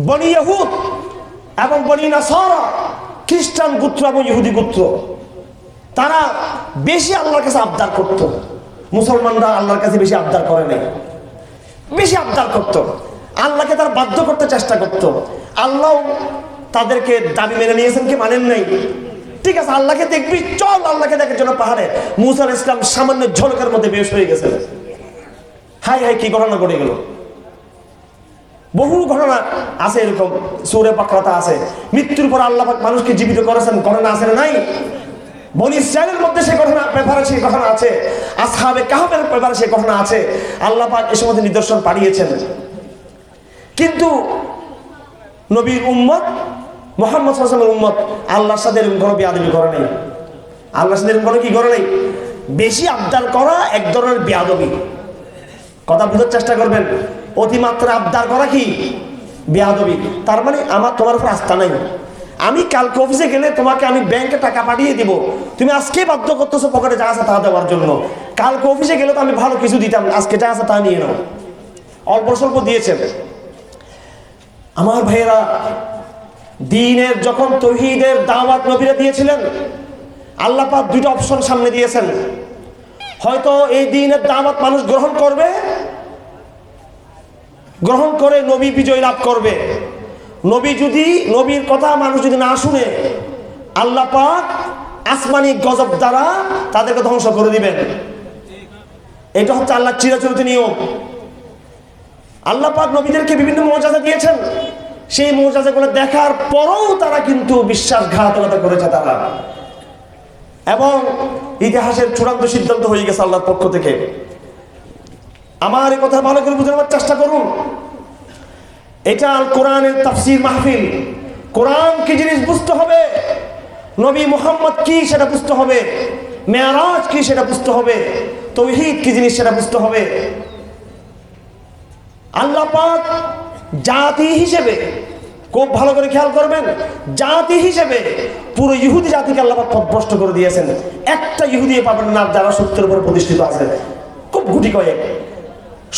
বনি ইহুদ এবং বনি নাসারা, খ্রিস্টান গোত্র এবং ইহুদি গোত্র, তারা বেশি আল্লাহর কাছে আবদার করত। মুসলমানরা আল্লাহর কাছে বেশি আবদার করে নাই, বেশি আবদার করত, আল্লাহকে তারা বাধ্য করতে চেষ্টা করত। আল্লাহ তাদেরকে দাবি মেনে নিয়েছেন কি মানেন নাই? ঠিক আছে, আল্লাহকে দেখবি, চল আল্লাহকে দেখার জন্য পাহাড়ে। মুসা আলাইহিস সালাম সামান্য ঝলকের মধ্যে বেশ হয়ে গেছে। হাই হাই, কি ঘটনা ঘটে গেল! বহু ঘটনা আছে এরকম, সূরা বাকরাতে আছে। মৃত্যুর পর আল্লাহ পাক মানুষকে জীবিত করেছেন, ঘটনা আছে না নাই? বনি ইসরাঈলের মধ্যে সেই ঘটনা ব্যাপারে সেই ঘটনা আছে, আসহাবে কাহফের ব্যাপারে সেই ঘটনা আছে। আল্লাহ পাক এর সময় নিদর্শন পাঠিয়েছেন। কিন্তু নবীর উম্মত মুহাম্মদ সাল্লাল্লাহু আলাইহি ওয়াসাল্লামের উম্মত আল্লাহর সাথে এরকম কোনো বেয়াদবি করে নাই। আল্লাহর সাথে এরকম কোনো কি করে নাই? বেশি আবদার করা এক ধরনের বেয়াদবি। কথা বোঝার চেষ্টা করবেন। অতিমাত্রা আবদার করা কি? বেয়াদবি। তার মানে আমার তোমার উপর আস্থা নাই। আমি কালকে অফিসে গেলে তোমাকে আমি ব্যাংকে টাকা পাঠিয়ে দিব, তুমি আজকে বাধ্য করতেছো পকেটে যা আছে তা দেওয়ার জন্য। কালকে অফিসে গেলে তো আমি ভালো কিছু দিতাম, আজকে যা আছে তা নিয়ে নাও। অল্প স্বল্প দিয়েছেন। আমার ভাইয়েরা, দ্বীনের যখন তাওহীদের দাওয়াত নবীরা দিয়েছিলেন, আল্লাহ পাক দুইটা অপশন সামনে দিয়েছেন। হয়তো এই দ্বীনের দাওয়াত মানুষ গ্রহণ করবে, গ্রহণ করে নবী বিজয় লাভ করবে। নবীর কথা মানুষ যদি না শুনে, আল্লাহ পাক আসমানি গজব দ্বারা তাদেরকে ধ্বংস করে দিবেন। এটা হচ্ছে আল্লাহর চিরাচরিত নিয়ম। আল্লাহ পাক নবীদেরকে বিভিন্ন মুআজিজা দিয়েছেন, সেই মুআজিজাগুলো দেখার পরেও তারা কিন্তু বিশ্বাসঘাতকতা করেছে তারা, এবং ইতিহাসের চূড়ান্ত সিদ্ধান্ত হয়ে গেছে আল্লাহর পক্ষ থেকে। আমার এই কথা ভালো করে বুঝানোর চেষ্টা করুন। এটা আল কোরআনের তাফসীর মাহফিল। কোরআন কি জিনিস বুঝতে হবে, নবী মুহাম্মদ কি সেটা বুঝতে হবে, মেরাজ কি সেটা বুঝতে হবে, তাওহীদ কি জিনিস সেটা বুঝতে হবে। আল্লাহ পাক জাতি হিসেবে, খুব ভালো করে খেয়াল করবেন, জাতি হিসেবে পুরো ইহুদি জাতিকে আল্লাহ পাক পথভ্রষ্ট করে দিয়েছেন। একটা ইহুদি পাবেন না যারা সত্যের উপর প্রতিষ্ঠিত আছে, খুব গুটি কয়েক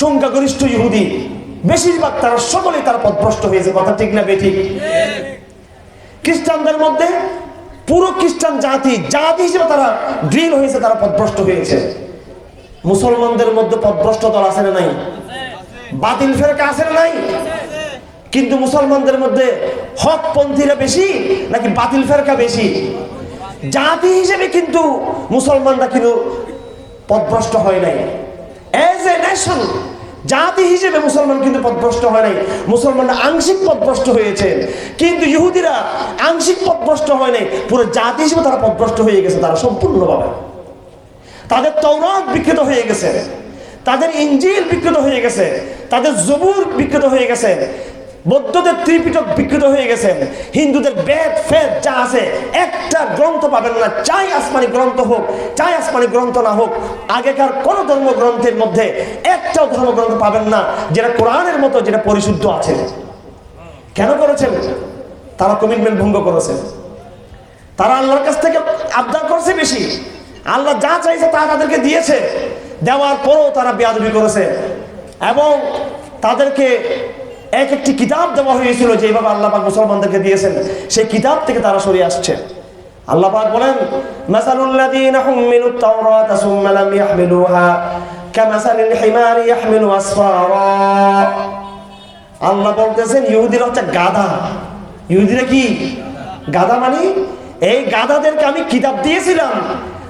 সংখ্যাগরিষ্ঠ ইহুদি, বেশিরভাগ তারা সকলেই তারা পথভ্রষ্ট হয়েছে। কথা ঠিক না বেঠিক? খ্রিস্টানদের মধ্যে পুরো খ্রিস্টান জাতি হিসেবে তারা ড্রিল হয়েছে, তারা পথভ্রষ্ট হয়েছে। মুসলমানদের মধ্যে পথভ্রষ্ট দল আছে না নাই? বাতিল ফেরকা আছে না নাই? কিন্তু মুসলমানদের মধ্যে হকপন্থীরা বেশি নাকি বাতিল ফেরকা বেশি? জাতি হিসেবে কিন্তু মুসলমানরা কিন্তু পথভ্রষ্ট হয় নাই। এজ এ নেশন, জাতি হিসেবে মুসলমান কিন্তু পথভ্রষ্ট হয় নাই। মুসলমানরা আংশিক পথভ্রষ্ট হয়েছে, কিন্তু ইহুদিরা আংশিক পথভ্রষ্ট হয় নাই, পুরো জাতি হিসেবে তারা পথভ্রষ্ট হয়ে গেছে। তারা সম্পূর্ণভাবে, তাদের তাওরাত বিকৃত হয়ে গেছে, তাদের ইনজিল বিকৃত হয়ে গেছে, তাদের জবুর বিকৃত হয়ে গেছে, বৌদ্ধদের ত্রিপিটক বিকৃত হয়ে গেছে, হিন্দুদের বেদ ফেদ যা আছে একটা গ্রন্থ পাবেন না, চাই আসমানি গ্রন্থ হোক চাই আসমানি গ্রন্থ না হোক, আগেকার কোন ধর্মগ্রন্থের মধ্যে একটাও ধর্মগ্রন্থ পাবেন না যেটা কোরআনের মতো, যেটা পরিশুদ্ধ আছে। কেন করেছেন? তারা কমিটমেন্ট ভঙ্গ করেছে, তারা আল্লাহর কাছ থেকে আবদার করছে বেশি। আল্লাহ যা চাইছে তা তাদেরকে দিয়েছে, দেওয়ার পরও তারা বেয়াদবি করেছে। এবং তাদেরকে একটি কিতাব দেওয়া হয়েছিল, যেভাবে আল্লাহ পাক মুসলমানদেরকে দিয়েছেন, সেই কিতাব থেকে তারা সরে আসছে। আল্লাহ পাক বলেন, মাসালুল লাযীনা হুমিলুত তাওরাতা সুম্মা লাম ইয়াহমিলুহা কামাসালিল হিমারি ইয়াহমিলু আসফারা। আল্লাহ বলতেছেন ইহুদিরা হচ্ছে গাধা। ইহুদিরা কি গাধা? মানে এই গাধাদেরকে আমি কিতাব দিয়েছিলাম,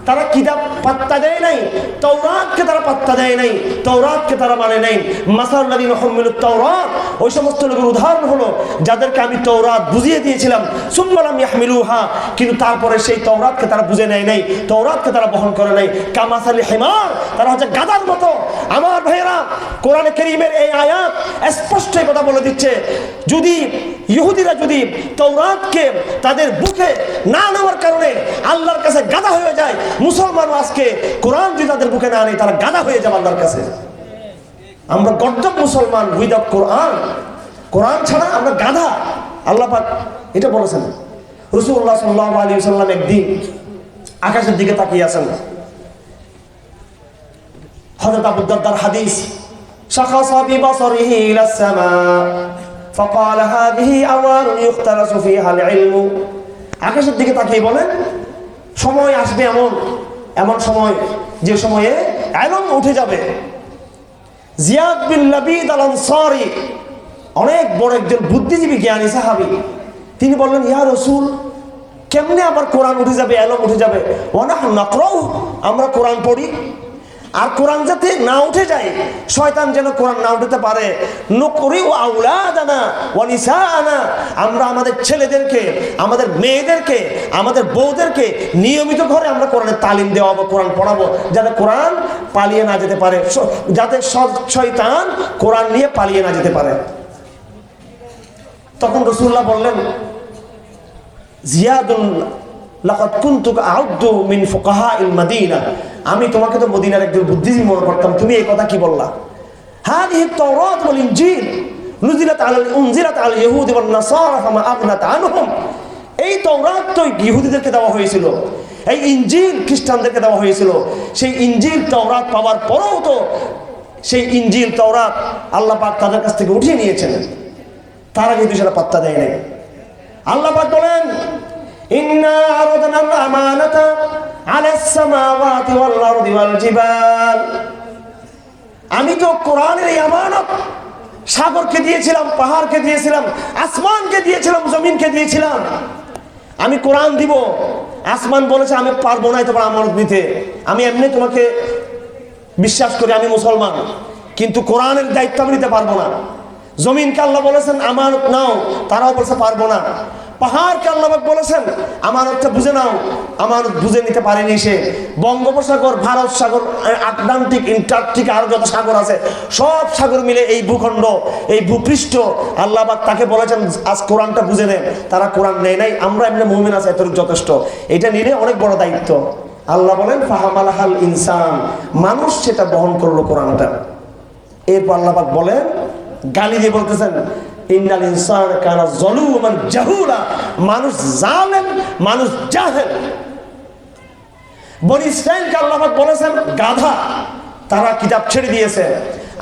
তারা কিতাব পাত্তা দেয় নাই, তাওরাতকে তারা পাত্তা দেয় নাই, তাওরাতকে তারা মানে নাই। মাসালুল লাযীনা হুমিলুত তাওরাত, ওই সমস্ত লোকের উদাহরণ হলো যাদেরকে আমি তাওরাত বুঝিয়ে দিয়েছিলাম, সুম্মা লাম ইয়াহমিলুহা, কিন্তু তারপরে সেই তাওরাতকে তারা বুঝে নেয় নাই, তাওরাতকে তারা বহন করে নাই। কামাসালিল হিমার, তারা হচ্ছে গাধার মতো। আমার ভাইয়েরা, কোরআনে কারীমের এই আয়াত স্পষ্ট কথা বলে দিচ্ছে, যদি ইহুদিরা যদি তাওরাতকে তাদের বুকে না নেওয়ার কারণে আল্লাহর কাছে গাধা হয়ে যায়, মুসলমানও আজকে কোরআন যদি তাদের বুকে না নেয় তারা গাধা হয়ে যাবে আল্লাহর কাছে। আমরা গর্দভ মুসলমান, উইদাউট কোরআন, কোরআন ছাড়া আমরা গাধা। আল্লাহ পাক এটা বলেছেন। রাসূলুল্লাহ সাল্লাল্লাহু আলাইহি ওয়াসাল্লাম একদিন আকাশের দিকে তাকিয়ে আছেন। হযরত আবু দারদার হাদিস, শাখাসা বিবাসরিহি ইলাস সামা, فقال هذه أوان يختلس فيها العلم। আকাশের দিকে তাকিয়ে বলেন, সময় আসবে এমন সময় যে সময়ে ইলম উঠে যাবে। জিয়াদ বিন লাবিদ আল আনসারী অনেক বড় একজন বুদ্ধিজীবী জ্ঞানী সাহাবী, তিনি বললেন, ইয়া রাসূল, কেমনে আবার কোরআন উঠে যাবে, ইলম উঠে যাবে? ওয়া নাহনু নাকরাউ, আমরা কোরআন পড়ি, আর কোরআন যাতে না উঠে যায়, শয়তান যেন কোরআন না উঠাতে পারে। নুকরিউ আওলাদানা ওয়া নিসাআনা, আমরা আমাদের ছেলেদেরকে, আমাদের মেয়েদেরকে, আমাদের বউদেরকে নিয়মিত ঘরে আমরা কোরআনের তালিম দেওয়াবো, কোরআন পড়াবো, যাতে কোরআন পালিয়ে না যেতে পারে, যাতে শয়তান কোরআন নিয়ে পালিয়ে না যেতে পারে। তখন রাসূলুল্লাহ বললেন, জিয়াদুন লাকাদ কুনতু আউদ্দু মিন ফুকাহাইল মাদিনা, আমি তোমাকে তো মদিনার একজন বুদ্ধিজীবী মনে করতাম, তুমি এই কথা কি বললা? হাদিহি তাওরাত ওয়াল ইনজিল উনজিলাত আল ইয়াহুদ ওয়ান নাসারা ফামা আগনাত আনহুম। এই তাওরাত তো ইহুদিদেরকে দেওয়া হয়েছিল, এই ইনজিল খ্রিস্টানদেরকে দেওয়া হয়েছিল। সেই ইনজিল তাওরাত পাওয়ার পরেও তো সেই ইনজিল তাওরাত আল্লাহ পাক তাদের কাছ থেকে উঠিয়ে নিয়েছেন, তারা কিন্তু সেটা পাত্তা দেয় নাই। আল্লাহ পাক বলেন, ইন্না আরাদনা আল আমানাতা আলাস সামাওয়াতি ওয়াল আরদি ওয়াল জিবাল, আমি তো কোরআনের এই আমানত সাগরকে দিয়েছিলাম, পাহাড়কে দিয়েছিলাম, আসমানকে দিয়েছিলাম, জমিনকে দিয়েছিলাম। আমি কোরআন দিব, আসমান বলেছে আমি পারবো না তোমার আমানত নিতে, আমি এমনি তোমাকে বিশ্বাস করি, আমি মুসলমান, কিন্তু কোরআনের দায়িত্ব আমি নিতে পারবো না। জমিনকে আল্লাহ বলেছেন আমানত নাও, তারাও বলছে পারবো না। পাহাড়কে আল্লাহ বলেছেন আমানতটা বুঝে নাও, আমানত বুঝে নিতে পারেনি সে। বঙ্গোপসাগর, ভারত সাগর, আটলান্টিক, এন্টার্কটিক, আরো যত সাগর আছে সব সাগর মিলে এই ভূখণ্ড, এই ভূপৃষ্ঠ, আল্লাহ পাক তাকে বলেছেন আজ কোরআনটা বুঝে নেন। তারা কোরআন নেয় নাই, আমরা এমনি মুমিন আছে এতটুকু যথেষ্ট। এটা নিলে অনেক বড় দায়িত্ব। আল্লাহ বলেন ফাহামালাহাল ইনসান, মানুষ সেটা বহন করলো কোরআনটা। এরপর আল্লাহ পাক বলেন, গালি দিয়ে বলতেছেন, ইন্নাল ইনসানা কানা যালুমান জাহুলা, মানুষ জালেম, মানুষ জাহেল। বনি ইসরাঈলকে আল্লাহ পাক বলেছেন গাধা, তারা কিতাব ছেড়ে দিয়েছে।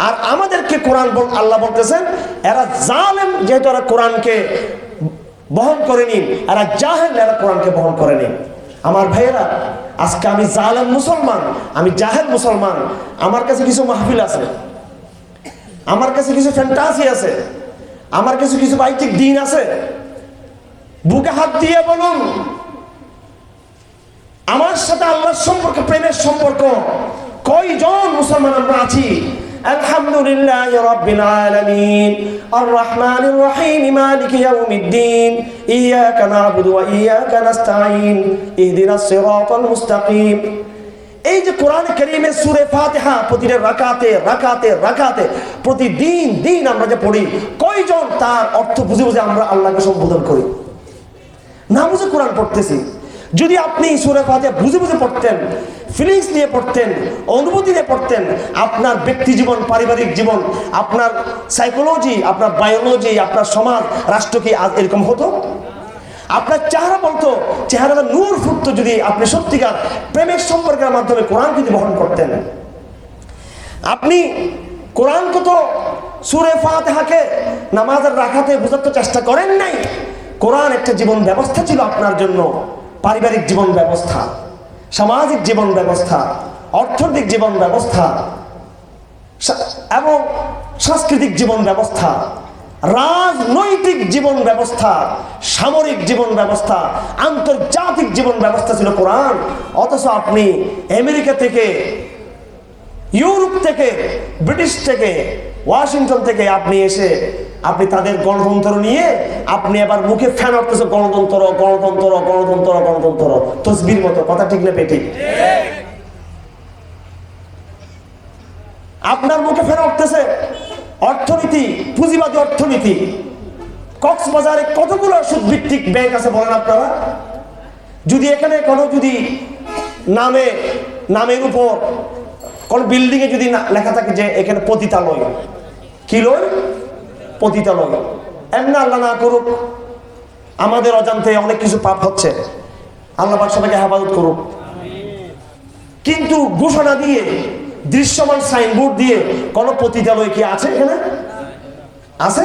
আর আমাদেরকে কোরআন আল্লাহ বলতেছেন এরা জালেম, যেহেতু এরা কোরআনকে বহন করেনি, এরা জাহেল, এরা কোরআনকে বহন করেনি। আমার ভাইয়েরা, আজকে আমি জালেম মুসলমান, আমি জাহেল মুসলমান, আমার কাছে কিছু মাহফিল আছে, আমার কাছে কিছু ফ্যান্টাসি আছে, আমার কাছে কিছু বাইতিক দিন আছে। বুকে হাত দিয়ে বলুন, আমার সাথে আল্লাহর সম্পর্ক, প্রেমের সম্পর্ক কয়জন মুসলমান আমরা আছি? আলহামদুলিল্লাহি রাব্বিল আলামিন আর রহমানির রহিম মালিকি ইয়াউমিদ্দিন ইয়াকা না'বুদু ওয়া ইয়াকা নাস্তাঈন ইহদিনাস সিরাতাল মুস্তাকিম। এই যে কোরআন কারীমের সূরা ফাতিহা প্রতিটা রাকাতে প্রতিদিন আমরা যে পড়ি, কয়জন তার অর্থ বুঝে বুঝে আমরা আল্লাহকে সম্বোধন করি? না বুঝে কোরআন পড়তেছি। যদি আপনি সূরা ফাতিহা বুঝে বুঝে পড়তেন, ফিলিংস নিয়ে পড়তেন, অনুভূতি নিয়ে পড়তেন, আপনার ব্যক্তি জীবন, পারিবারিক জীবন, আপনার সাইকোলজি, আপনার বায়োলজি, আপনার সমাজ, রাষ্ট্র কি আজ এরকম হতো? আপনার চেহারা বলতো, চেহারাটা নূর ফুটতো যদি আপনি সত্যিকার প্রেমের সম্পর্কের মাধ্যমে কোরআন যদি বহন করতেন। আপনি কোরআন কত সূরা ফাতিহাকে নামাজের রাকাতে বোঝাতে চেষ্টা করেন নাই। কোরআন একটা জীবন ব্যবস্থা ছিল আপনার জন্য, পারিবারিক জীবন ব্যবস্থা, সামাজিক জীবন ব্যবস্থা, অর্থনৈতিক জীবন ব্যবস্থা এবং সাংস্কৃতিক জীবন ব্যবস্থা, রাজনৈতিক জীবন ব্যবস্থা, সামরিক জীবন ব্যবস্থা, আন্তর্জাতিক জীবন ব্যবস্থা ছিল কোরআন। অথচ আপনি আমেরিকা থেকে, ইউরোপ থেকে, ব্রিটিশ থেকে, ওয়াশিংটন থেকে আপনি এসে আপনি তাদের গণতন্ত্র নিয়ে আপনি আবার মুখে ফ্যান উঠতেছে, গণতন্ত্র গণতন্ত্র গণতন্ত্র গণতন্ত্র, তসবির মতো। কথা ঠিক না বেঠিক? আপনার মুখে ফ্যান উঠতেছে অর্থনীতি, পুঁজিবাদী অর্থনীতি। কক্সবাজারে কতগুলো সুদভিত্তিক ব্যাংক আছে বলেন আপনারা? যদি এখানে কোনো যদি নামের উপর কোন বিল্ডিং এ যদি লেখা থাকে যে এখানে পতিতালয়, কি লয়? পতিতালয়। এমনি আল্লাহ না করুক, আমাদের অজান্তে অনেক কিছু পাপ হচ্ছে, আল্লাহ পাক সবাইকে হেফাজত করুক। কিন্তু ঘোষণা দিয়ে, দৃশ্যমান সাইনবোর্ড দিয়ে কোন পতিতালয় কি আছে এখানে? আছে?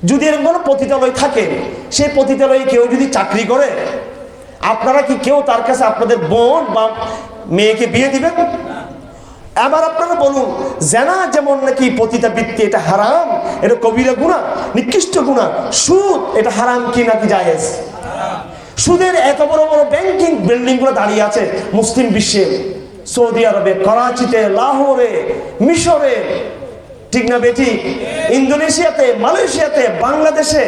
যদি এরকম কোনো পতিতালয় থাকে, সেই পতিতালয়ে কেউ যদি চাকরি করে, আপনারা কি কেউ তার কাছে আপনাদের বোন বা মেয়েকে বিয়ে দিবেন? আবার আপনারা বলুন, জেনা যেমন নাকি পতিতাবৃত্তি, এটা হারাম, এটা কবিরা গুনাহ, নিকৃষ্ট গুনাহ। সুদ এটা হারাম কি নাকি জায়েজ? সুদের এত বড় বড় ব্যাংকিং বিল্ডিং গুলো দাঁড়িয়ে আছে মুসলিম বিশ্বে, সৌদি আরবে, করাচিতে, লাহোরে, মিশরে, ঠিক না বেটি, ইন্দোনেশিয়াতে, মালয়েশিয়াতে, বাংলাদেশে,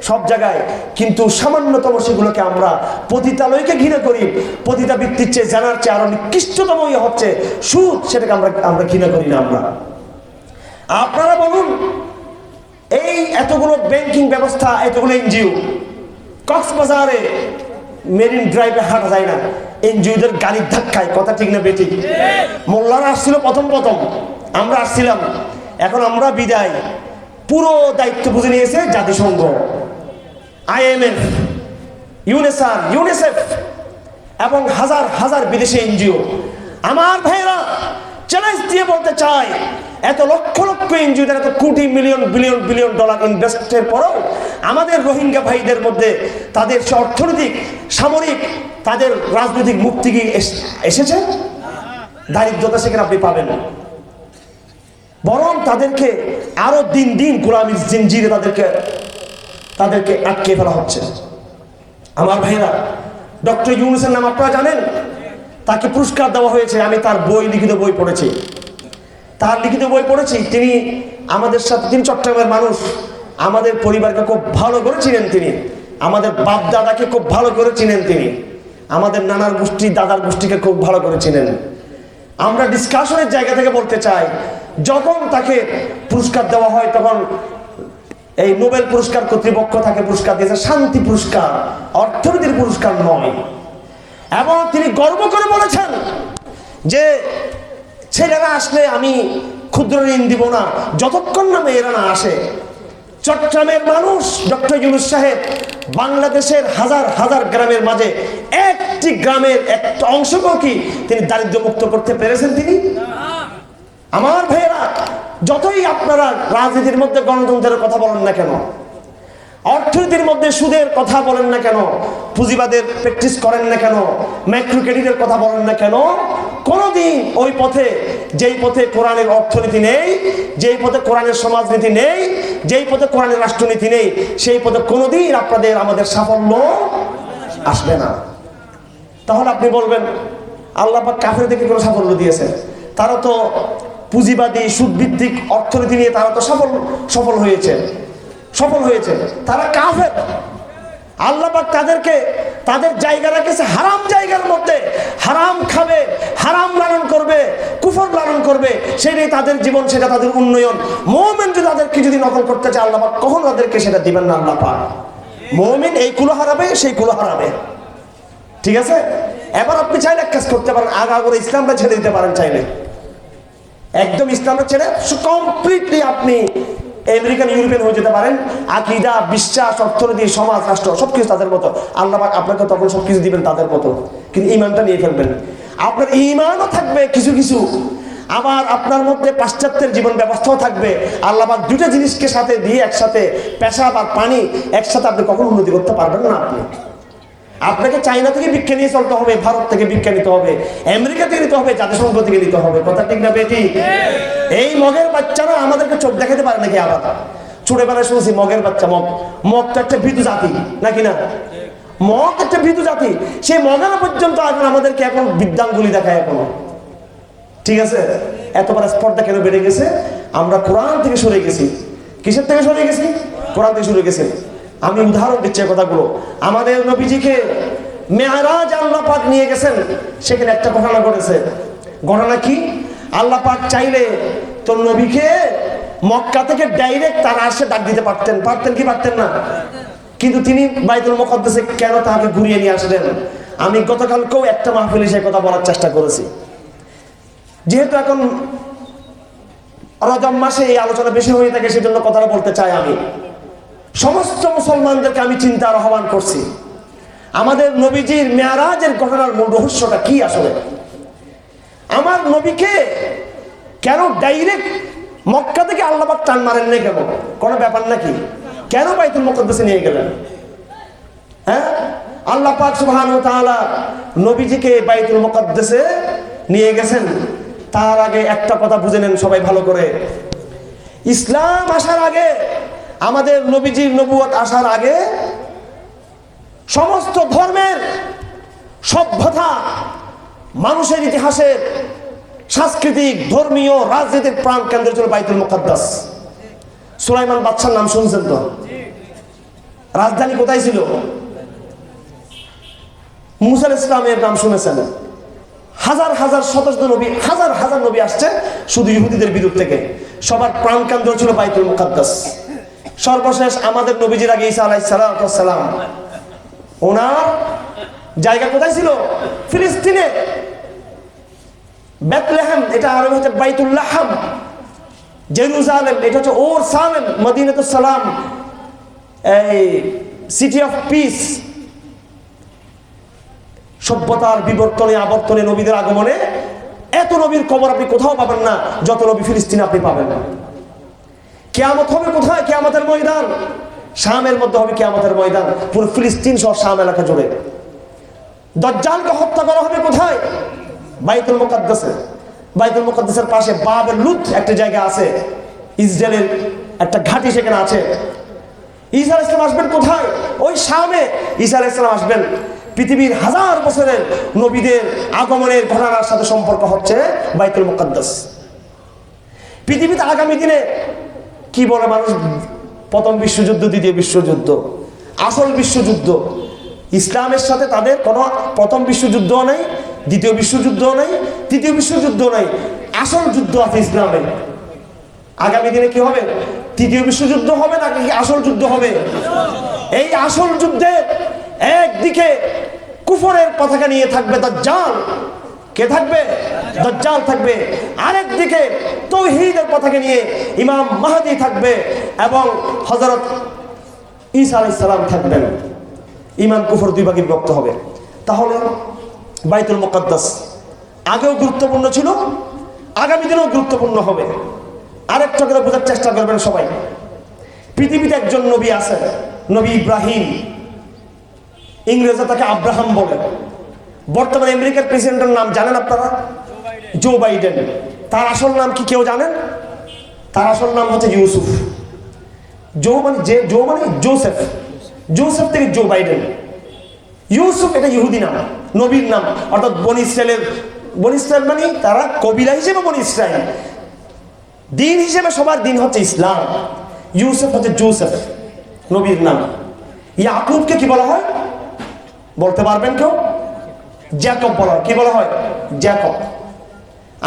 সব জায়গায়। কিন্তু সামান্যতম সেগুলোকে আমরা পতিতালয়কে ঘৃণা করি। পতিতাবৃত্তির চেয়ে, জানার চেয়ে আরো নিকৃষ্টতম হচ্ছে সুদ, সেটাকে আমরা ঘৃণা করি না। আপনারা বলুন, এই এতগুলো ব্যাংকিং ব্যবস্থা, এতগুলো এনজিও, কক্সবাজারে মেরিন ড্রাইভে হাঁটা যায় না, এনজিওদের গাড়ির ধাক্কায়, কথা ঠিক না বেটি? মোল্লারা আসছিল প্রথম, আমরা আসছিলাম, এখন আমরা বিদায়। পুরো দায়িত্ব বুঝে নিয়েছে জাতিসংঘ, IMF, ইউনিসেফ এবং হাজার হাজার বিদেশি এনজিও। আমার ভাইরা, চ্যালেঞ্জ দিয়ে বলতে চাই, এত লক্ষ লক্ষ এনজিও, এত কোটি, মিলিয়ন, বিলিয়ন ডলার ইনভেস্টের পরেও আমাদের রোহিঙ্গা ভাইদের মধ্যে তাদের অর্থনৈতিক, সামরিক, তাদের রাজনৈতিক মুক্তি কি এসেছে? দারিদ্রতা সেখানে আপনি পাবেন, বরং তাদেরকে আরো দিন দিন গোলামির জিঞ্জিরে তাদেরকে আটকে ফেলা হচ্ছে। আমার ভাইরা, ডক্টর ইউনূসের নাম আপনারা জানেন, তাকে পুরস্কার দেওয়া হয়েছে। আমি তার লিখিত বই পড়েছি, তিনি আমাদের সাথে, তিনি চট্টগ্রামের মানুষ, আমাদের পরিবারকে খুব ভালো করে চিনেন তিনি, আমাদের বাপ দাদাকে খুব ভালো করে চিনেন তিনি, আমাদের নানার গোষ্ঠী, দাদার গোষ্ঠীকে খুব ভালো করে চিনেন। আমরা ডিসকাশনের জায়গা থেকে বলতে চাই, যখন তাকে পুরস্কার দেওয়া হয়, তখন এই নোবেল পুরস্কার কর্তৃপক্ষ তাকে পুরস্কার দিয়েছে শান্তি পুরস্কার, অর্থনীতির পুরস্কার নয়। এবং তিনি গর্ব করে বলেছেন যে ছেলেরা আসলে আমি ক্ষুদ্র ঋণ দিব না, যতক্ষণ না মেয়েরা না আসে। চট্টগ্রামের মানুষ, ডক্টর ইউনূস সাহেব, বাংলাদেশের হাজার হাজার গ্রামের মাঝে একটি গ্রামের একটা অংশকেও কি তিনি দারিদ্র মুক্ত করতে পেরেছেন? তিনি। আমার ভাইয়েরা, যতই আপনারা রাজনীতির মধ্যে গণতন্ত্রের কথা বলেন না কেন, অর্থনীতির মধ্যে সুদের কথা বলেন না কেন, পুঁজিবাদের প্র্যাকটিস করেন না কেন, মাইক্রো ক্রেডিটের কথা বলেন না কেন, কোনদিন ওই পথে, যেই পথে কোরআনের অর্থনীতি নেই, যেই পথে কোরআনের সমাজনীতি নেই, যেই পথে কোরআনের রাষ্ট্রনীতি নেই, সেই পথে কোনদিন আমাদের সাফল্য আসবে না। তাহলে আপনি বলবেন, আল্লাহ পাক কাফেরদেরকে কোনো সাফল্য দিয়েছে? তারা তো পুঁজিবাদী, সুদভিত্তিক অর্থনীতি নিয়ে তারা তো সফল হয়েছে, তারা কাফের। আল্লাহ পাক তাদেরকে তাদের জায়গা রেখেছে হারাম জায়গার মধ্যে, হারাম খাবে, হারাম লালন করবে, কুফর লালন করবে, সেটাই তাদের জীবন, সেটা তাদের উন্নয়ন। মুমিন যদি তাদেরকে নকল করতে চায়, আল্লাহ পাক কখনো তাদেরকে সেটা দিবেন না। আল্লাহ পাক, মুমিন এই কুলো হারাবে, সেই কুলো হারাবে, ঠিক আছে? এবার আপনি চাইলে এক কাজ করতে পারেন, আগা করে ইসলামটা ছেড়ে দিতে পারেন, চাইলে একদম ইসলামটা ছেড়ে কমপ্লিটলি আপনি আমেরিকান, ইউরোপিয়ান হয়ে যেতে পারেন। আকীদা, বিশ্বাস, অর্থনীতি, সমাজ, রাষ্ট্র সবকিছু তাদের মতো। আল্লাহ পাক আপনাকে তখন সবকিছু দিবেন তাদের মতো, কিন্তু ঈমানটা নিয়ে ফেলবেন। আপনার ঈমানও থাকবে কিছু কিছু, আবার আপনার মধ্যে পাশ্চাত্যের জীবন ব্যবস্থাও থাকবে। আল্লাহ পাক দুটো জিনিসকে সাথে দিয়ে, একসাথে পেশাব আর পানি একসাথে আপনি কখনো উন্নতি করতে পারবেন না। আপনাকে চায়না থেকে ভিক্ষা নিয়ে চলতে হবে, ভারত থেকে ভিক্ষা নিতে হবে, আমেরিকা থেকে নিতে হবে, জাতিসংঘ থেকে নিতে হবে, কথা ঠিক না বেটি? এই মগের বাচ্চারা আমাদেরকে চোখ দেখাতে পারে নাকি? আবার ছোটবেলায় শুনছি মগের বাচ্চা, মগ তো একটা ভীতু জাতি, নাকি না? মগ একটা ভীতু জাতি, সেই মগেরা পর্যন্ত এখন আমাদেরকে এখন বিদ্যাঙ্গুলি দেখায় এখনো, ঠিক আছে? এতবার স্পর্ধা কেন বেড়ে গেছে? আমরা কোরআন থেকে সরে গেছি। কিসের থেকে সরে গেছি? কোরআন থেকে সরে গেছে। আমি উদাহরণ দিচ্ছি কথাগুলো। আমাদের নবীজিকে মেরাজ আল্লাহ পাক নিয়ে গেছেন, সেখানে একটা ঘটনা ঘটেছে। ঘটনা কি? আল্লাহ পাক চাইলে তোর নবীকে মক্কা থেকে ডাইরেক্ট তার আরশে ডাক দিতে পারতেন কি পারতেন না? কিন্তু তিনি বাইতুল মুকাদ্দাসে কেন তাকে ঘুরিয়ে নিয়ে আসলেন? আমি গতকালকেও একটা মাহফিলে সেই কথা বলার চেষ্টা করেছি। যেহেতু এখন রজব মাসে এই আলোচনা বেশি হয়ে থাকে, সেজন্য কথাটা বলতে চাই। আমি সমস্ত মুসলমানদেরকে আমি চিন্তার আহ্বান করছি, আমাদের নবীজির মেরাজের ঘটনার মূল রহস্যটা কি আসলে? আমার নবীকে কেন ডাইরেক্ট মক্কা থেকে আল্লাহ পাক টান মারেন না? কেন? কোনো ব্যাপার নাকি? কেন বাইতুল মুকদ্দাসে নিয়ে গেলেন? হ্যাঁ, আল্লাহ পাক সুবহানাহু ওয়া তাআলা নবীজিকে বাইতুল মুকদ্দাসে নিয়ে গেছেন। তার আগে একটা কথা বুঝে নেন সবাই ভালো করে, ইসলাম আসার আগে, আমাদের নবীজির নবুয়ত আসার আগে সমস্ত ধর্মের, সভ্যতা, মানুষের ইতিহাসের, সাংস্কৃতিক, ধর্মীয়, রাজনীতির প্রাণ কেন্দ্র ছিল বাইতুল মুকদ্দাস। সুলাইমান বাদশার নাম শুনছেন তো? রাজধানী কোথায় ছিল? মুসা আলাইহিস সালামের নাম শুনেছেন। হাজার হাজার শত শত নবী, হাজার হাজার নবী আসছে শুধু ইহুদিদের বিরুদ্ধ থেকে। সবার প্রাণ কেন্দ্র ছিল বাইতুল মুকদ্দাস। সর্বশেষ আমাদের নবীজির আগে ঈসা আলাইহিস সালাম, ওনার জায়গা কোথায় ছিল? ফিলিস্তিনে। বেথলেহেম, এটা আরবি হচ্ছে বাইতুল লাহম। জেরুজালেম, এটা হচ্ছে ওর সালেম, মদিনাতুস সালাম, এই সিটি অফ পিস। সভ্যতার বিবর্তনে, আবর্তনে, নবীদের আগমনে এত নবীর কবর আপনি কোথাও পাবেন না যত নবী ফিলিস্তিনে আপনি পাবেন না। কিয়ামত হবে কোথায়? কিয়ামতের ময়দান শামের মধ্যে হবে। কিয়ামতের ময়দান পুরো ফিলিস্তিন সহ শাম এলাকা জুড়ে। দাজ্জালকে হত্যা করা হবে কোথায়? বাইতুল মুকদ্দাসে। বাইতুল মুকদ্দাসের পাশে বাবের লুত একটা জায়গা আছে, ইসরায়েলের একটা ঘাঁটি সেখানে আছে। ঈসা আলাইহিস সালাম আসবেন কোথায়? ওই শামে ঈসা আলাইহিস সালাম আসবেন। পৃথিবীর হাজার বছরের নবীদের আগমনের ঘটনার সাথে সম্পর্ক হচ্ছে বাইতুল মুকদ্দাস। পৃথিবীতে আগামী দিনে কি বলে মানুষ, প্রথম বিশ্বযুদ্ধ, দ্বিতীয় বিশ্বযুদ্ধ, আসল বিশ্বযুদ্ধ ইসলামের সাথে তাদের কোনো প্রথম বিশ্বযুদ্ধও নেই, দ্বিতীয় বিশ্বযুদ্ধও নেই, তৃতীয় বিশ্বযুদ্ধও নেই। আসল যুদ্ধ আছে ইসলামে। আগামী দিনে কি হবে? তৃতীয় বিশ্বযুদ্ধ হবে নাকি আসল যুদ্ধ হবে? এই আসল যুদ্ধে একদিকে কুফরের পতাকা নিয়ে থাকবে দাজ্জাল। কে থাকবে? দাজ্জাল থাকবে। আরেকদিকে তাওহীদের পতাকা নিয়ে ইমাম মাহদী থাকবে এবং হযরত ঈসা আলাইহিস সালাম থাকবেন। ঈমান কুফর দুই ভাগে বিভক্ত হবে। তাহলে বাইতুল মুকদ্দাস আগেও গুরুত্বপূর্ণ ছিল, আগামী দিনেও গুরুত্বপূর্ণ হবে। আরেকটা করে বোঝার চেষ্টা করবেন সবাই। পৃথিবীতে একজন নবী আছে, নবী ইব্রাহিম। ইংরেজরা তাকে আব্রাহাম বলে। বর্তমানে আমেরিকার প্রেসিডেন্টের নাম জানেন আপনারা? Joe Biden. তার আসল নাম কি কেউ জানেন? তার আসল নাম হচ্ছে ইউসুফ। জো মানে জোসেফ। জোসেফ থেকে জো বাইডেন। ইউসুফ এটা ইহুদি নাম, নবীর নাম, অর্থাৎ বনি ইসরায়েলের। বনি ইসরায়েল মানে তারা কবিলা হিসেবে বনি ইসরায়েল, দিন হিসেবে সবার দিন হচ্ছে ইসলাম। ইউসুফ হচ্ছে জোসেফ, নবীর নাম। ইয়াকুবকে কি বলা হয় বলতে পারবেন কেউ? জ্যাকব বলা হয়। কি বলা হয়? জ্যাকব।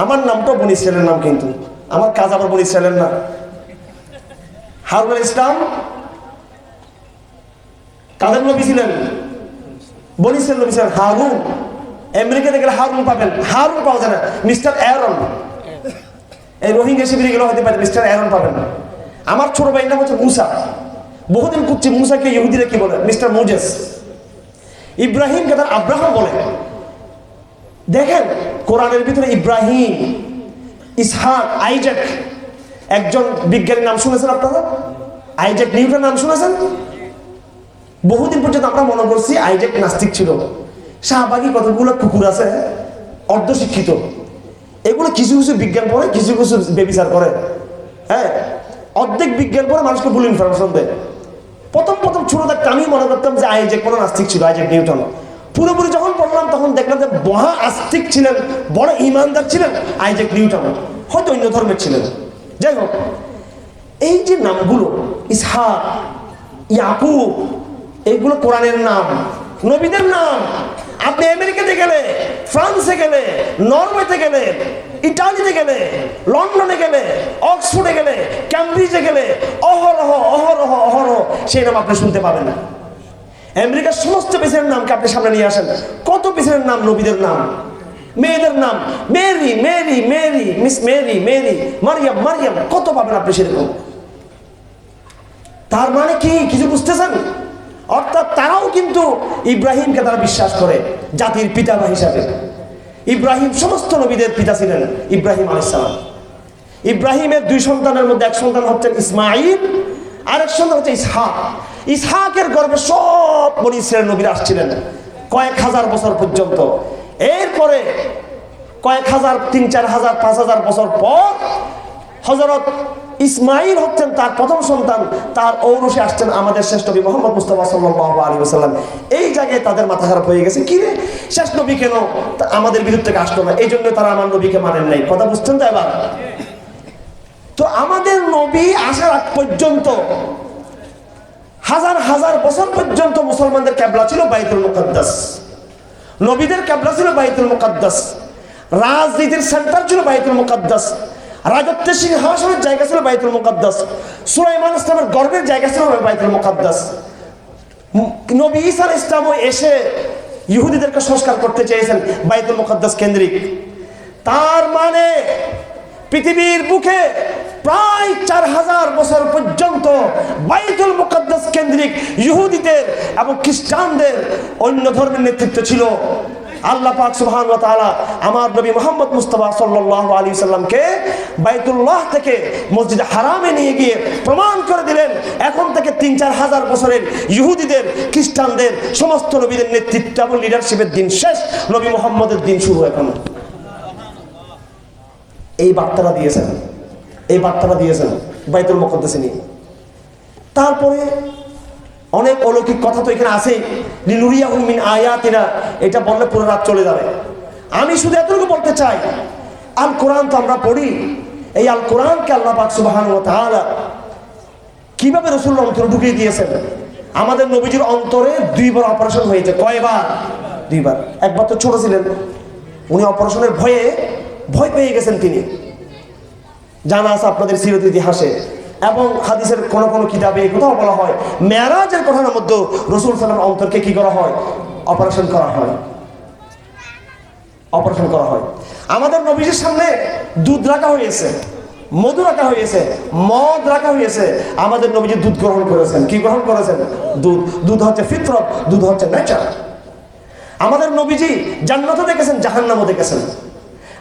আমার নামটাও বনি ইসরায়েলের নাম, কিন্তু আমার কাজ আবার বনি ইসরায়েলের না। হারুন আল ইসলাম কাদের নবী ছিলেন? বনি ইসরায়েল নবী ছিলেন। হারুন, আমেরিকাতে গেলে হারুন পাবেন, হারুন পাওয়া যায় না, মিস্টার অ্যারন। এই রোহিঙ্গা শিবিরে গেলে হতে পারে মিস্টার অ্যারন পাবেন না। আমার ছোট ভাইয়ের নাম হচ্ছে মুসা। বহুদিন খুঁজছি মুসাকে ইহুদিরা কি বলে? Mister Moses. ইব্রাহিমকে তার আব্রাহাম বলে। দেখেন কোরআনের ভিতরে ইব্রাহিম, ইসহাক, আইজাক। একজন বিজ্ঞানীর নাম শুনেছেন আপনারা? আইজাক নিউটন নাম শুনেছেন? বহুদিন পর্যন্ত আমরা মনে করছি আইজাক নাস্তিক ছিল। শাহবাগী কতগুলো কুকুর আছে অর্ধশিক্ষিত, এগুলো কিছু কিছু বিজ্ঞান পড়ে, কিছু কিছু বেবিচার করে। হ্যাঁ, অর্ধেক বিজ্ঞান পড়ে মানুষকে ভুল ইনফরমেশন দেয়। প্রথম ছোট থাকতে আমি মনে করতাম যে আইজাক কোনো নাস্তিক ছিল, আইজাক নিউটন। পুরোপুরি যখন পড়লাম তখন দেখলাম যে মহা আস্তিক ছিলেন, বড় ইমানদার ছিলেন আইজাক নিউটন, হয়তো অন্য ধর্মের ছিলেন। যাই হোক, এই যে নামগুলো ইসহাক, ইয়াকুব, এইগুলো কোরআনের নাম, নবীদের নাম। আপনি আমেরিকাতে গেলে, ফ্রান্সে গেলে, নরওয়েতে গেলে, ইটালিতে গেলে, লন্ডনে গেলে, অক্সফোর্ডে গেলে, ক্যামব্রিজে গেলে অহরহ অহরহ অহরহ সেই নাম আপনি শুনতে পাবেন না। আমেরিকার সমস্ত প্রেসিডেন্টের নামকে আপনি সামনে নিয়ে আসেন, কত প্রেসিডেন্টের নাম নবীদের নাম, মেয়েদের নাম Mary Mary Mary, miss Mary Mary, মারিয়াম মারিয়াম, কত পাবেন আপনি সেরকম। তার মানে কি কিছু বুঝতেছেন? অর্থাৎ তারাও কিন্তু ইব্রাহিমকে তারা বিশ্বাস করে জাতির পিতা হিসাবে। ইব্রাহিম সমস্ত নবীদের পিতা ছিলেন, ইব্রাহিম আলাইহিস সালাম। ইব্রাহিমের দুই সন্তানের মধ্যে এক সন্তান হচ্ছেন ইসমাঈল, আরেক সন্তান হচ্ছে ইসহাক। ইসহাকের গর্ভে সব বনি ইসরায়েলের নবীরা আসছিলেন কয়েক হাজার বছর পর্যন্ত। এরপরে কয়েক হাজার, 3-4 হাজার 5,000 বছর পর হযরত ইসমাইল হচ্ছেন তার প্রথম সন্তান। তার ঔরসে আসছেন আমাদের শেষ নবী মুহাম্মদ মুস্তাফা সাল্লাল্লাহু আলাইহি ওয়াসাল্লাম। এই জায়গায় তাদের মাথা খারাপ হয়ে গেছে, কি রে শেষ নবী কেন আমাদের বিরুদ্ধ থেকে আসলো না? এই জন্য তারা আমার নবীকে মানেন নাই। কথা বুঝছেন তো? এবার তো আমাদের নবী আসার আগ পর্যন্ত হাজার হাজার বছর পর্যন্ত মুসলমানদের কিবলা ছিল বাইতুল মুকাদ্দাস, নবীদের কিবলা ছিল বাইতুল মুকাদ্দাস, রাজনীতির সেন্টার ছিল বাইতুল মুকাদ্দাস, রাজত্বের সিংহাসনের জায়গা ছিল বাইতুল মুকাদ্দাস, সুলাইমান ইসলামের গর্বের জায়গা ছিল বাইতুল মুকাদ্দাস। নবী ঈসা আলাইহিস সালাম এসে ইহুদিদেরকে সংস্কার করতে চেয়েছেন বাইতুল মুকাদ্দাস কেন্দ্রিক। তার মানে পৃথিবীর বুকে প্রায় 4,000 বছর পর্যন্ত বাইতুল মুকাদ্দাস কেন্দ্রিক ইহুদিদের এবং খ্রিস্টানদের অন্য ধর্মের নেতৃত্ব ছিল। আল্লাহ পাক সুবহানাহু ওয়া তাআলা আমার নবী মুহাম্মদ মুস্তাফা সাল্লাল্লাহু আলাইহি সাল্লামকে বাইতুল্লাহ থেকে মসজিদে হারামে নিয়ে গিয়ে প্রমাণ করে দিলেন এখন থেকে 3-4 হাজার বছরের ইহুদিদের, খ্রিস্টানদের, সমস্ত নবীদের নেতৃত্ব এবং লিডারশিপের দিন শেষ, নবী মুহাম্মদের দিন শুরু এখন। এই বার্তাটা দিয়েছেন, এই বার্তাটা দিয়েছেন বাইতুল মুকাদ্দাসে নিয়ে। তারপরে অনেক অলৌকিক কথা তো এখানে আছে, লিনুরিয়াহুম মিন আয়াতিনা, এটা বললে পুরো রাত চলে যাবে। আমি শুধু এতটুকু বলতে চাই, আল কোরআন তো আমরা পড়ি, এই আল কোরআনকে আল্লাহ পাক সুবহানাহু ওয়া তাআলা কিভাবে রাসূলুল্লাহ অন্তরে ঢুকিয়ে দিয়েছেন। আমাদের নবীজির অন্তরে 2 বার অপারেশন হয়েছে। কয়বার? 2 বার। একবার তো ছোট ছিলেন, উনি অপারেশনের ভয় পেয়ে গেছেন তিনি, জানা আছে আপনাদের সিরাত ইতিহাসে এবং হাদিসের কোন কোন কিতাবে এই কথাও বলা হয় মেরাজের ঘটনার মধ্যে রাসূল সাল্লাল্লাহু আলাইহি ওয়াসাল্লাম অন্তরকে কি করা হয়? অপারেশন করা হয়, অপারেশন করা হয়। আমাদের নবীজির সামনে দুধ রাখা হয়েছে, মধু রাখা হয়েছে, মদ রাখা হয়েছে। আমাদের নবীজি দুধ গ্রহণ করেছেন। কি গ্রহণ করেছেন? দুধ। দুধ হচ্ছে ফিতরত, দুধ হচ্ছে নেচার। আমাদের নবীজি জান্নাতও দেখেছেন, জাহান্নামও দেখেছেন।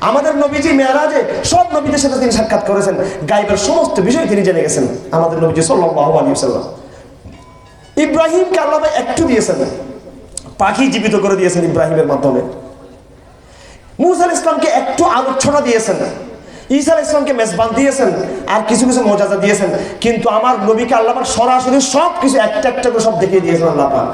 আমাদের নবীজি মেরাজে সব নবীদের সাথে তিনি সাক্ষাৎ করেছেন, গায়বের সমস্ত বিষয় তিনি জেনে গেছেন আমাদের নবীজি সাল্লাল্লাহু আলাইহি ওয়াসাল্লাম। ইব্রাহিমকে আল্লাহ একটু দিয়েছেন, পাখি জীবিত করে দিয়েছেন ইব্রাহিমের মাধ্যমে। মূসা আলাইহিস সালামকে একটু আলোচনা দিয়েছেন, ঈসা আলাইহিস সালামকে মেজবান দিয়েছেন, আর কিছু কিছু মুআজিজা দিয়েছেন। কিন্তু আমার নবীকে আল্লাহ পাক সরাসরি সব কিছু একটা একটা করে সব দেখিয়ে দিয়েছেন আল্লাহ পাক।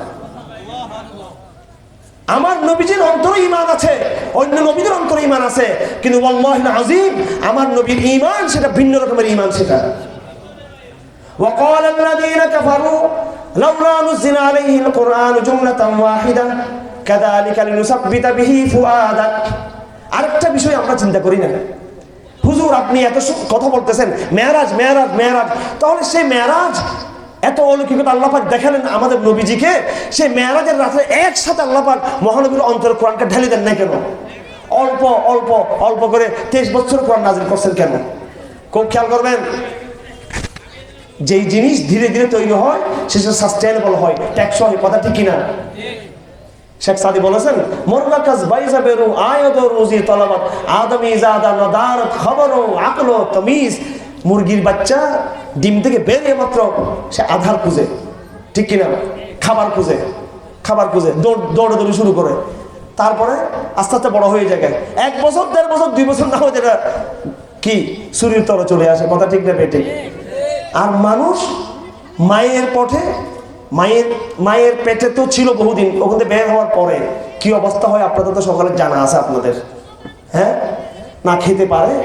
আমার নবীজির অন্তরে ঈমান আছে, অন্য নবীদের অন্তরে ঈমান আছে, কিন্তু ওয়াল্লাহিল আযীম আমার নবীর ঈমান সেটা ভিন্ন রকমের ঈমান। সেটা ওয়াকাল আল্লাযীনা কাফারু লাউলা নুজিলা আলাইহিল কুরআনু জুমলাতান ওয়াহিদা কাযালিকা লিনুসাব্বিতা বিহি ফুআদাক। আরেকটা বিষয় আমরা চিন্তা করি না, হুজুর আপনি এত কথা বলতেছেন মেরাজ মেরাজ মেরাজ, তাহলে সেই মেরাজ এত অলৌকিকতা আল্লাহ পাক দেখালেন আমাদের নবীজিকে, সেই মেরাজের রাতে একসাথে আল্লাহ পাক মহানবীর অন্তরে কোরআনকে ঢেলে দেন না কেন? অল্প অল্প অল্প করে 23 বছর কোরআন নাযিল করছেন কেন? খুব খেয়াল করবেন, যেই জিনিস ধীরে ধীরে তৈরি হয় সেটা সাস্টেইনেবল হয়, টেকসই হয়। কথা ঠিক কিনা? শেখ সাদি বলেছেন মোরলাকাজ বাইজা বেরু আয়াদু রুজি তলাবাত আদমি জাদা নাদারাত খবরু আকলু তামিজ। মুরগির বাচ্চা ডিম থেকে বেরিয়ে মাত্র সে আধার খুঁজে, ঠিক কিনা? খাবার খুঁজে, খাবার খুঁজে দৌড়ে শুরু করে, তারপরে আস্তে আস্তে বড় হয়ে যায়। 1 বছর 1.5 বছর 2 বছর না হয়ে যেটা কি শরীর তলে চলে আসে। কথা ঠিক না পেটে? আর মানুষ মায়ের পথে, মায়ের পেটে তো ছিল বহুদিন, ওখানে বের হওয়ার পরে কি অবস্থা হয় আপনাদের তো সকালে জানা আছে আপনাদের। হ্যাঁ, না খেতে পারে।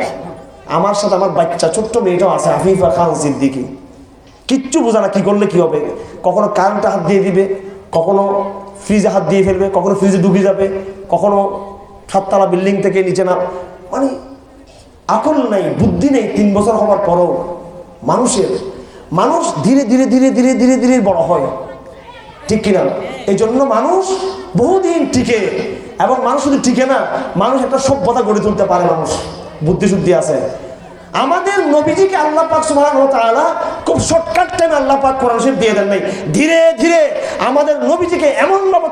আমার সাথে আমার বাচ্চা ছোট্ট মেয়েটাও আছে, আফিফা খান সিদ্দিকী, কিচ্ছু বোঝা না কি করলে কি হবে। কখনো কারেন্টে হাত দিয়ে দিবে, কখনো ফ্রিজে হাত দিয়ে ফেলবে, কখনো ফ্রিজে ডুবে যাবে, কখনো 7তলা বিল্ডিং থেকে নিচে না, মানে আকল নাই, বুদ্ধি নেই। 3 বছর হওয়ার পরও মানুষ ধীরে ধীরে ধীরে ধীরে ধীরে ধীরে বড় হয়, ঠিক কিনা? এই জন্য মানুষ বহুদিন টিকে, এবং মানুষ শুধু টিকে না, মানুষ একটা সভ্যতা গড়ে তুলতে পারে, মানুষ বুদ্ধি শুদ্ধি আছে। আমাদের নবীজিকে আল্লাহ পাক সুবহানাহু ওয়া তাআলা খুব শর্টকাট টাইমে আল্লাহ পাক কোরআন শরীফ দিয়ে দেন নাই, ধীরে ধীরে আমাদের নবীজিকে এমন ভাবে